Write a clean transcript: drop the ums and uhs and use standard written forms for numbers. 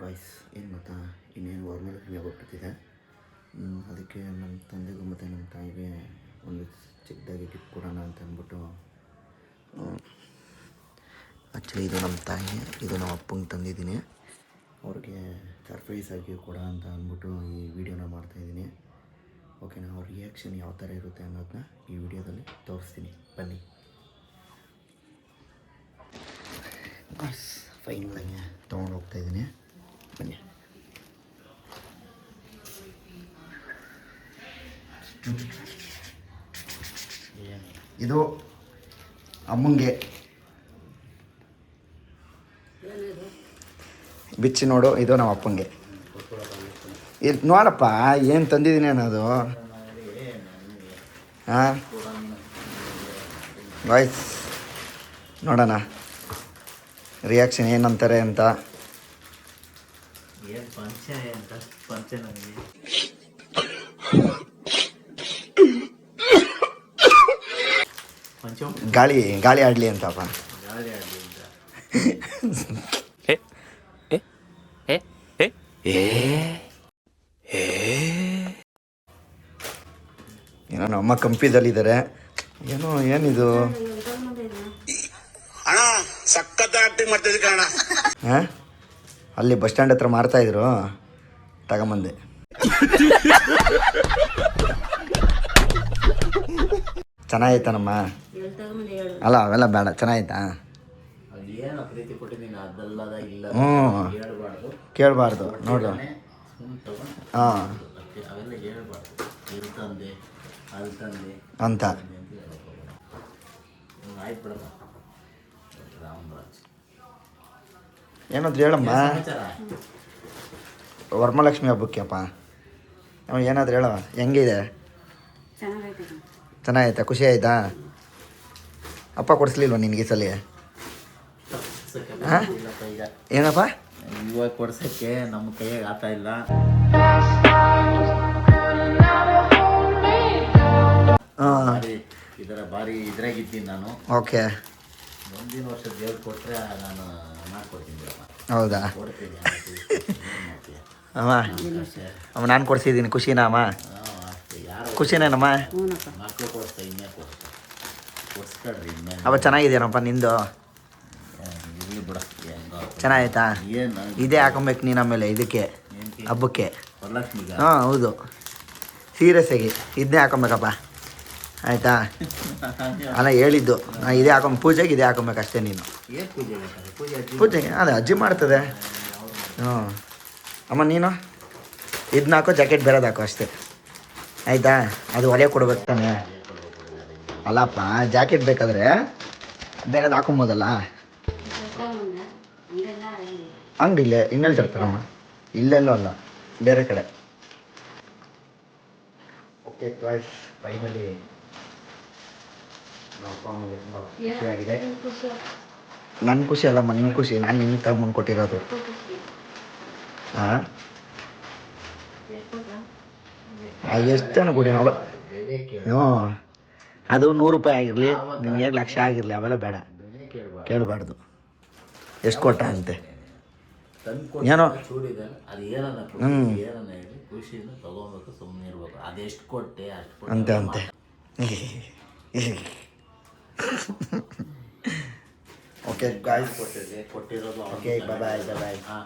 Guys ಏನು ಗೊತ್ತಾ, ಇನ್ನೇನು ವರಮಹಾಲಕ್ಷ್ಮಿ ಹಬ್ಬ ಬರ್ತಿದೆ. ಅದಕ್ಕೆ ನಮ್ಮ ತಂದೆಗೂ ಮತ್ತು ನಮ್ಮ ತಾಯಿಗೆ ಒಂದು ಚಿಕ್ಕದಾಗಿ ಗಿಫ್ಟ್ ಕೊಡೋಣ ಅಂತ ಅಂದ್ಬಿಟ್ಟು, ಆ್ಯಕ್ಚುಲಿ ಇದು ನಮ್ಮ ತಾಯಿ, ಇದು ನಮ್ಮ ಅಪ್ಪಂಗೆ ತಂದಿದ್ದೀನಿ. ಅವ್ರಿಗೆ ಸರ್ಪ್ರೈಸ್ ಆಗಿ ಕೊಡ ಅಂತ ಅಂದ್ಬಿಟ್ಟು ಈ ವಿಡಿಯೋನ ಮಾಡ್ತಾಯಿದ್ದೀನಿ. ಓಕೆನಾ, ಅವ್ರ ರಿಯಾಕ್ಷನ್ ಯಾವ ಥರ ಇರುತ್ತೆ ಅನ್ನೋದನ್ನ ಈ ವಿಡಿಯೋದಲ್ಲಿ ತೋರಿಸ್ತೀನಿ, ಬನ್ನಿ. ಫೈನಲಾಗಿ ತೊಗೊಂಡು ಹೋಗ್ತಾಯಿದ್ದೀನಿ, ಬನ್ನಿ. ಇದು ಅಮ್ಮಂಗೆ ಬಿಚ್ಚಿ ನೋಡು, ಇದು ನಮ್ಮ ಅಪ್ಪಂಗೆ. ಇಲ್ಲಿ ನೋಡಪ್ಪ ಏನು ತಂದಿದ್ದೀನಿ ಅನ್ನೋದು. ಹಾಂ ವಾಯ್ಸ್ ನೋಡೋಣ ರಿಯಾಕ್ಷನ್ ಏನಂತಾರೆ ಅಂತ. ಗಾಳಿ ಗಾಳಿ ಆಡಲಿ ಅಂತಪ್ಪ. ಏನೋ ನಮ್ಮ ಕಂಪಿದಲ್ಲಿದ್ದಾರೆ. ಏನೋ ಏನಿದು ಹಾಂ, ಅಲ್ಲಿ ಬಸ್ ಸ್ಟ್ಯಾಂಡ್ ಹತ್ರ ಮಾಡ್ತಾಯಿದ್ರು, ತಗೊಂಬಂದೆ. ಚೆನ್ನಾಗಿತ್ತಾನಮ್ಮ? ಅಲ್ಲ ಅವೆಲ್ಲ ಬೇಡ, ಚೆನ್ನಾಗಿತ್ತಾ? ಹ್ಞೂ ಕೇಳಬಾರ್ದು ನೋಡು. ಹಾಂ ಅಂತ ಏನಾದ್ರು ಹೇಳಮ್ಮ. ವರಮಹಾಲಕ್ಷ್ಮಿ ಹಬ್ಬಕ್ಕೆಪ್ಪ ಏನಾದ್ರು ಹೇಳವ, ಹೆಂಗಿದೆ? ಚೆನ್ನಾಗೈತಾ? ಖುಷಿ ಆಯ್ತಾ? ಅಪ್ಪ ಕೊಡಿಸ್ಲಿಲ್ವ ನಿನಗೆ ಈ ಸಲ? ಹಾಂ ಏನಪ್ಪ ಇವಾಗ ಕೊಡ್ಸೋಕ್ಕೆ ನಮ್ಮ ಕೈಯಾಗ ಆಗ್ತಾ ಇಲ್ಲ. ಇದರ ಭಾರಿ ಇದ್ರಾಗಿದ್ದೀನಿ ನಾನು. ಓಕೆ, ಮುಂದಿನ ವರ್ಷ ದೇವ್ರು ಕೊಟ್ಟರೆ ನಾನು ಮಾಡ್ಕೊಡ್ತೀನಿ. ಹೌದಾ ಅಮ್ಮ? ಅಮ್ಮ ನಾನು ಕೊಡ್ಸಿದ್ದೀನಿ, ಖುಷಿನಾ ಅಮ್ಮ? ಖುಷಿನೇನಮ್ಮ? ಮಕ್ಕಳು ಕೊಡ್ತಾ ಇನ್ನೇ ಕೊಡ್ಸ್ಕೊಳ್ರಿ. ಅವ ಚೆನ್ನಾಗಿದೆಯನಪ್ಪ ನಿಂದು? ಇರಲಿ ಬಿಡ. ಚೆನ್ನಾಗಾಯ್ತಾ? ಏನು ಇದೇ ಹಾಕೊಬೇಕು ನೀನು ಆಮೇಲೆ ಇದಕ್ಕೆ ಹಬ್ಬಕ್ಕೆ. ವರಲಕ್ಷ್ಮಿಗೆ? ಹಾಂ ಹೌದು, ಸೀರಿಯಸ್ ಆಗಿ ಇದನ್ನೇ ಹಾಕೊಬೇಕಪ್ಪ, ಆಯಿತಾ? ಅಲ್ಲ ಹೇಳಿದ್ದು ನಾನು ಇದೇ ಹಾಕೊಂಡು ಪೂಜೆಗೆ ಇದೇ ಹಾಕೊಬೇಕು ಅಷ್ಟೇ ನೀನು. ಏನು ಪೂಜೆ? ಪೂಜೆಗೆ ಅದೇ ಅಜ್ಜಿ ಮಾಡ್ತದೆ. ಹ್ಞೂ ಅಮ್ಮ ನೀನು ಇದನ್ನ ಹಾಕೋ, ಜಾಕೆಟ್ ಬೇರೆದು ಹಾಕೋ ಅಷ್ಟೇ, ಆಯಿತಾ? ಅದು ಒಲೆ ಕೊಡ್ಬೇಕು ತಾನೆ? ಅಲ್ಲಪ್ಪ ಜಾಕೆಟ್ ಬೇಕಾದರೆ ಬೇರೆದು ಹಾಕೊಬೋದಲ್ಲ. ಅಂಗಡಿಲೇ ಇನ್ನೆಲ್ಲಿ ತರ್ತಾರಮ್ಮ? ಇಲ್ಲೆಲ್ಲೂ ಅಲ್ಲ, ಬೇರೆ ಕಡೆ. ಓಕೆ ಗಾಯ್ಸ್, ಫೈನಲಿ ಖುಷಿಯಾಗಿದೆ. ನನ್ನ ಖುಷಿ ಅಲ್ಲಮ್ಮ, ನಿನ್ನ ಖುಷಿ. ನಾನು ನಿನ್ನ ತಗೊಂಡು ಕೊಟ್ಟಿರೋದು. ಹಾಂ ಎಷ್ಟು ಕೊಡಿ ನೋಡು. ಹ್ಞೂ ಅದು 100 ರೂಪಾಯಿ ಆಗಿರಲಿ, ನಿನಗೆ ಲಕ್ಷ ಆಗಿರಲಿ, ಅವೆಲ್ಲ ಬೇಡ, ಕೇಳಬಾರ್ದು. ಎಷ್ಟು ಕೊಟ್ಟ ಅಂತೆ ಏನೋ. ಖುಷಿಯಿಂದ ತಗೋಬೇಕು, ಸುಮ್ಮನೆ ಇರ್ಬೇಕು. ಅದೆಷ್ಟು ಕೊಟ್ಟೆ ಅಷ್ಟು ಅಂತೆ ಅಂತೆ. ಓಕೆ ಗಾಯ್ಸ್, ಕೊಟ್ಟಿರೋದು. ಓಕೆ ಬಾಯ್ ಬಾಯ್ ಬಾಯ್. ಹಾಂ.